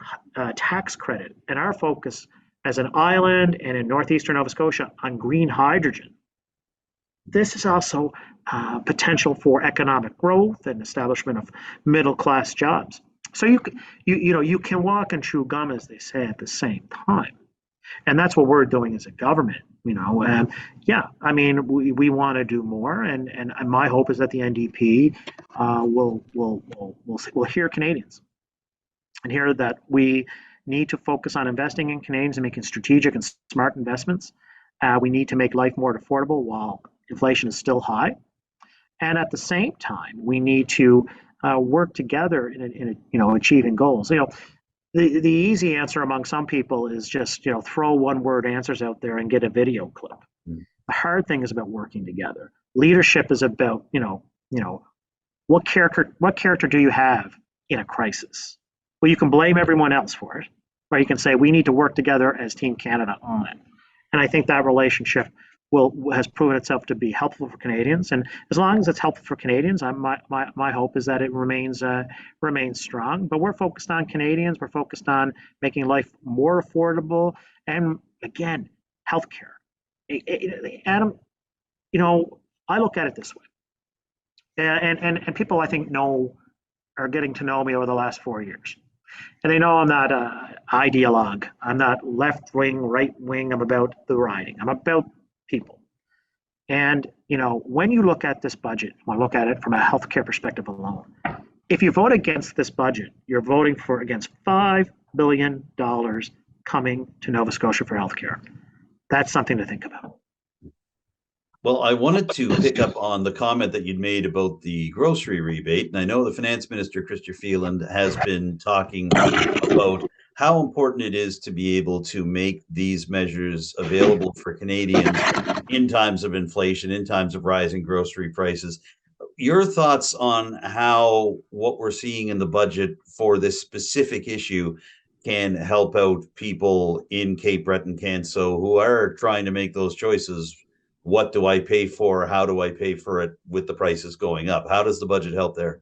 tax credit and our focus as an island and in northeastern Nova Scotia on green hydrogen, this is also potential for economic growth and establishment of middle-class jobs. So you can walk and chew gum, as they say, at the same time, and that's what we're doing as a government. We want to do more, and my hope is that the NDP will hear Canadians and hear that we need to focus on investing in Canadians and making strategic and smart investments. We need to make life more affordable while inflation is still high, and at the same time, we need to work together in achieving goals. The easy answer among some people is just throw one-word answers out there and get a video clip. The hard thing is about working together. Leadership is about what character do you have in a crisis? Well, you can blame everyone else for it, or you can say we need to work together as Team Canada on it. And I think that relationship has proven itself to be helpful for Canadians, and as long as it's helpful for Canadians, my hope is that it remains strong. But we're focused on Canadians. We're focused on making life more affordable, and again, healthcare. Adam, I look at it this way, and people I think are getting to know me over the last 4 years, and they know I'm not an ideologue. I'm not left wing, right wing. I'm about the riding. I'm about people. And when you look at this budget, when I look at it from a healthcare perspective alone, if you vote against this budget, you're voting against $5 billion coming to Nova Scotia for healthcare. That's something to think about. Well, I wanted to pick up on the comment that you'd made about the grocery rebate. And I know the Finance Minister, Chrystia Freeland, has been talking about how important it is to be able to make these measures available for Canadians in times of inflation, in times of rising grocery prices. Your thoughts on how what we're seeing in the budget for this specific issue can help out people in Cape Breton-Canso who are trying to make those choices. What do I pay for? How do I pay for it with the prices going up? How does the budget help there?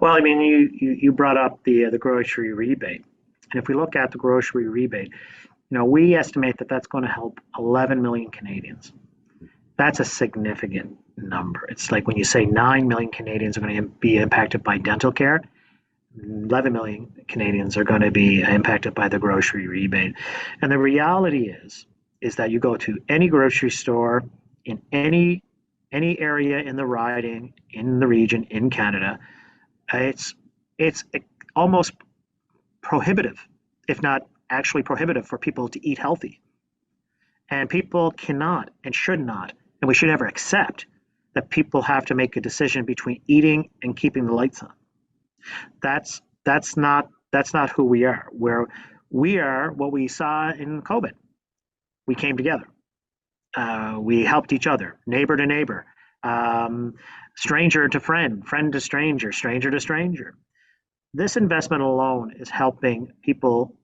Well, you brought up the grocery rebate. And if we look at the grocery rebate, we estimate that that's going to help 11 million Canadians. That's a significant number. It's like when you say 9 million Canadians are going to be impacted by dental care, 11 million Canadians are going to be impacted by the grocery rebate. And the reality is that you go to any grocery store in any area in the riding, in the region, in Canada, it's almost prohibitive, if not actually prohibitive, for people to eat healthy. And people cannot and should not, and we should never accept that people have to make a decision between eating and keeping the lights on. That's not who we are. We are what we saw in COVID. We came together. We helped each other, neighbor to neighbor, stranger to friend, friend to stranger, stranger to stranger. This investment alone is helping people,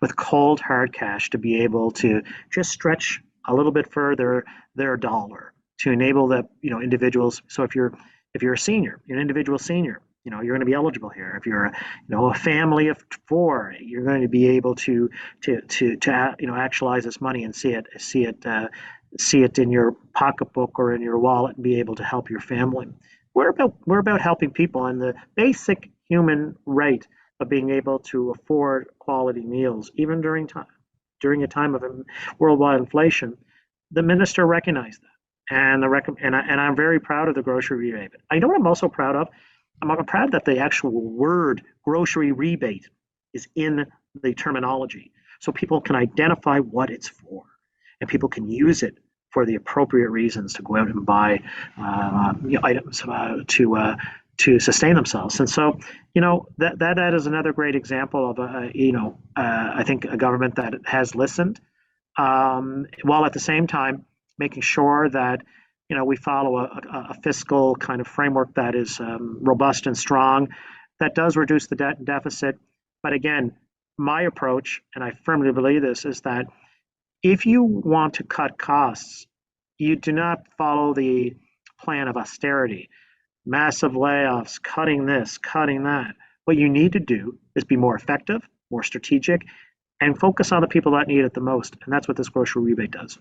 with cold hard cash to be able to just stretch a little bit further their dollar to enable the individuals. So if you're a senior, you're an individual senior, you're going to be eligible here. If you're a family of 4, you're going to be able to actualize this money and see it in your pocketbook or in your wallet and be able to help your family. We're about helping people, and the basic human right of being able to afford quality meals, even during a time of worldwide inflation. The minister recognized that, and I'm very proud of the grocery rebate. I know what I'm also proud of. I'm proud that the actual word grocery rebate is in the terminology, so people can identify what it's for, and people can use it for the appropriate reasons to go out and buy items to sustain themselves. And so, that is another great example of I think a government that has listened, while at the same time making sure that we follow a fiscal kind of framework that is robust and strong, that does reduce the debt and deficit. But again, my approach, and I firmly believe this, is that if you want to cut costs, you do not follow the plan of austerity, massive layoffs, cutting this, cutting that. What you need to do is be more effective, more strategic, and focus on the people that need it the most. And that's what this grocery rebate does.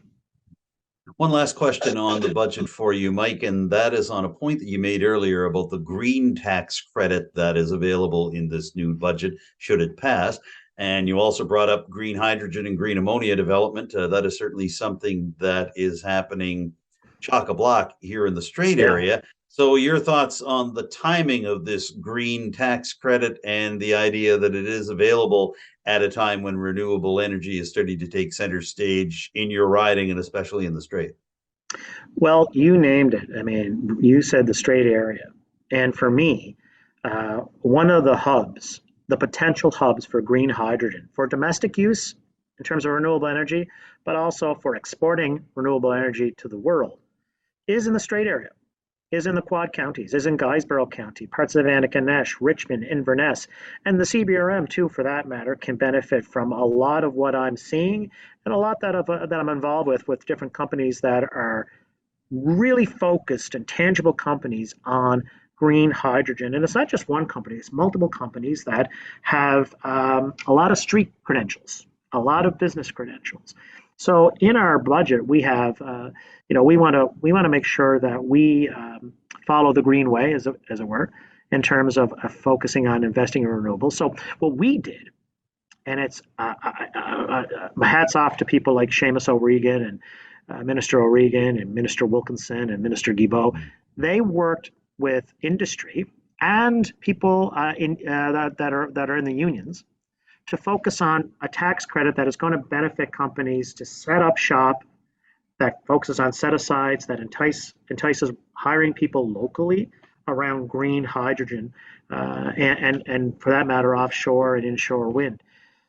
One last question on the budget for you, Mike, and that is on a point that you made earlier about the green tax credit that is available in this new budget, should it pass. And you also brought up green hydrogen and green ammonia development. That is certainly something that is happening chock-a-block here in the Strait area. So your thoughts on the timing of this green tax credit and the idea that it is available at a time when renewable energy is starting to take center stage in your riding and especially in the Strait? Well, you named it. I mean, you said the Strait area. And for me, one of the potential hubs for green hydrogen for domestic use in terms of renewable energy, but also for exporting renewable energy to the world, is in the Strait area, is in the Quad counties, is in Guysborough County, parts of Antigonish, Richmond, Inverness, and the CBRM too, for that matter, can benefit from a lot of what I'm seeing and a lot that I'm involved with different companies that are really focused and tangible companies on green hydrogen. And it's not just one company, it's multiple companies that have a lot of street credentials, a lot of business credentials. So in our budget, we have, we want to make sure that we follow the green way, as it were, in terms of focusing on investing in renewables. So what we did, and it's my hats off to people like Seamus O'Regan and Minister O'Regan and Minister Wilkinson and Minister Guilbeault. They worked with industry and people that are in the unions to focus on a tax credit that is going to benefit companies to set up shop, that focuses on set-asides, that entices hiring people locally around green hydrogen, and for that matter, offshore and inshore wind.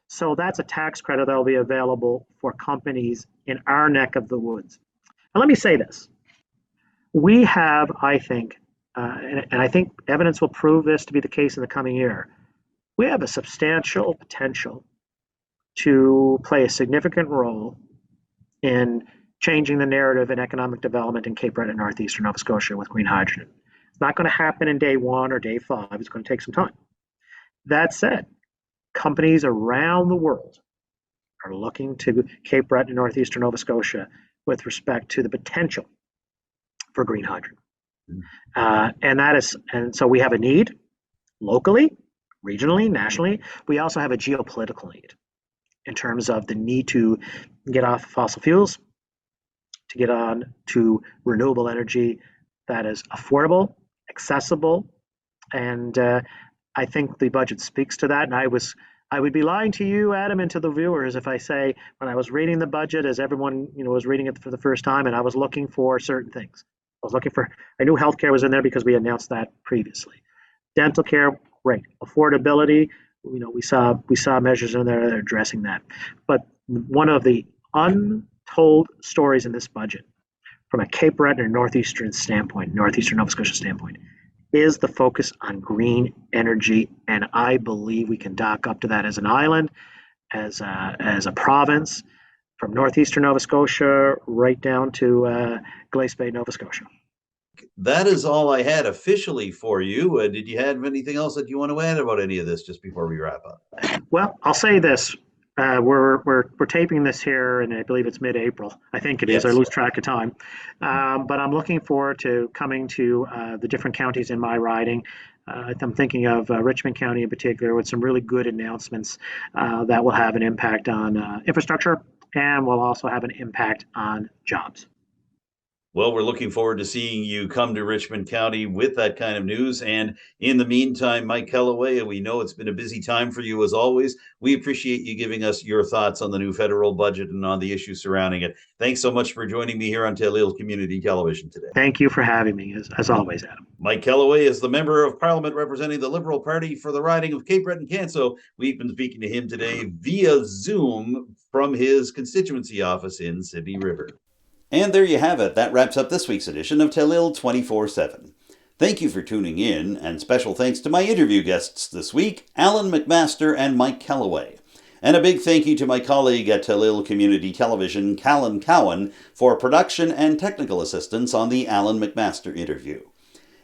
So that's a tax credit that will be available for companies in our neck of the woods. And let me say this. We have, I think, and I think evidence will prove this to be the case in the coming year, we have a substantial potential to play a significant role in changing the narrative in economic development in Cape Breton and northeastern Nova Scotia with green hydrogen. It's not going to happen in day 1 or day 5. It's going to take some time. That said, companies around the world are looking to Cape Breton and northeastern Nova Scotia with respect to the potential for green hydrogen. And so we have a need locally, regionally, nationally. We also have a geopolitical need in terms of the need to get off fossil fuels, to get on to renewable energy that is affordable, accessible, and I think the budget speaks to that. And I would be lying to you, Adam, and to the viewers if I say when I was reading the budget, as everyone was reading it for the first time, and I was looking for certain things. I knew healthcare was in there because we announced that previously. Dental care, great. Affordability, we saw measures in there that are addressing that. But one of the untold stories in this budget, from a Cape Breton or northeastern Nova Scotia standpoint, is the focus on green energy, and I believe we can dock up to that as an island, as a province, from northeastern Nova Scotia right down to Glace Bay, Nova Scotia. That is all I had officially for you. Did you have anything else that you want to add about any of this just before we wrap up? Well, I'll say this. We're taping this here, and I believe it's mid-April. I think it is. Yes. I lose track of time. But I'm looking forward to coming to the different counties in my riding. I'm thinking of Richmond County in particular, with some really good announcements that will have an impact on infrastructure and will also have an impact on jobs. Well, we're looking forward to seeing you come to Richmond County with that kind of news. And in the meantime, Mike Kelloway, we know it's been a busy time for you as always. We appreciate you giving us your thoughts on the new federal budget and on the issues surrounding it. Thanks so much for joining me here on Telile Community Television today. Thank you for having me, as always, Adam. Mike Kelloway is the Member of Parliament representing the Liberal Party for the riding of Cape Breton-Canso. We've been speaking to him today via Zoom from his constituency office in Sydney River. And there you have it. That wraps up this week's edition of Telile 24/7. Thank you for tuning in, and special thanks to my interview guests this week, Allan MacMaster and Mike Kelloway. And a big thank you to my colleague at Telile Community Television, Callen Cowan, for production and technical assistance on the Allan MacMaster interview.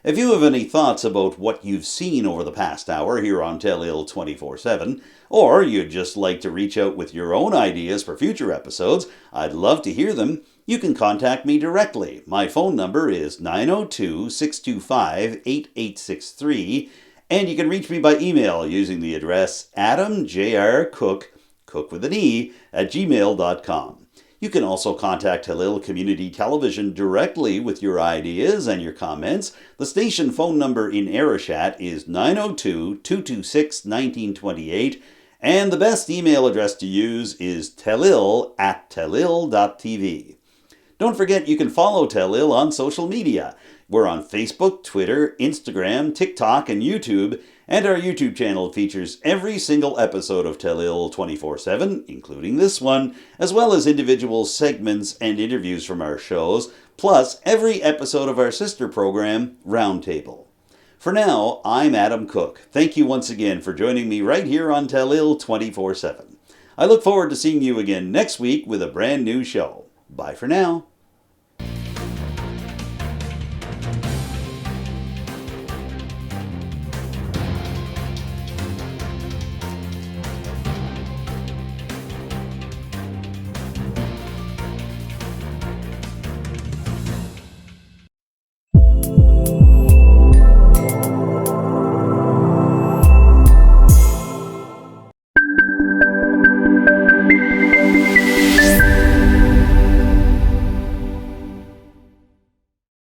If you have any thoughts about what you've seen over the past hour here on Telile 24/7, or you'd just like to reach out with your own ideas for future episodes, I'd love to hear them. You can contact me directly. My phone number is 902-625-8863, and you can reach me by email using the address adamjrcook, cook with an E, @gmail.com. You can also contact Telile Community Television directly with your ideas and your comments. The station phone number in Arichat is 902-226-1928, and the best email address to use is telile@telile.tv. Don't forget you can follow Telile on social media. We're on Facebook, Twitter, Instagram, TikTok, and YouTube, and our YouTube channel features every single episode of Telile 24/7, including this one, as well as individual segments and interviews from our shows, plus every episode of our sister program, Roundtable. For now, I'm Adam Cook. Thank you once again for joining me right here on Telile 24/7. I look forward to seeing you again next week with a brand new show. Bye for now.